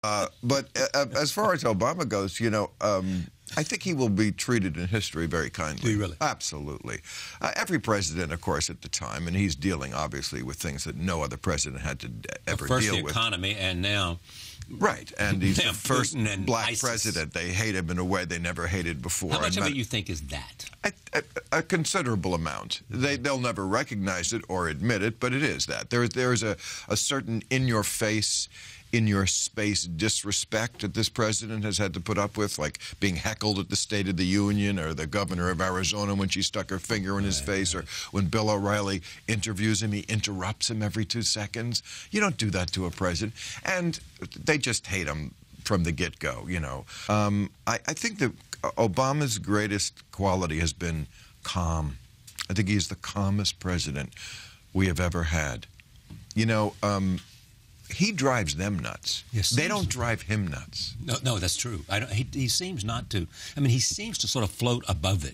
But as far as Obama goes, I think he will be treated in history very kindly. Do you really? Absolutely. Every president, of course, at the time, and he's dealing, obviously, with things that no other president had to ever First deal the with. economy, and now... Right, and he's the first and black ISIS. president. They hate him in a way they never hated before. How much of it you think is that? A considerable amount. They'll never recognize it or admit it, but it is that. There's a certain in-your-face, in-your-space disrespect that this president has had to put up with, like being heckled at the State of the Union, or the governor of Arizona when she stuck her finger in his face, or when Bill O'Reilly interviews him, he interrupts him every 2 seconds. You don't do that to a president. And they just hate him from the get-go, I think that Obama's greatest quality has been calm. I think he's the calmest president we have ever had. He drives them nuts. Yes, they don't drive him nuts. No, that's true. He seems not to. I mean, he seems to sort of float above it.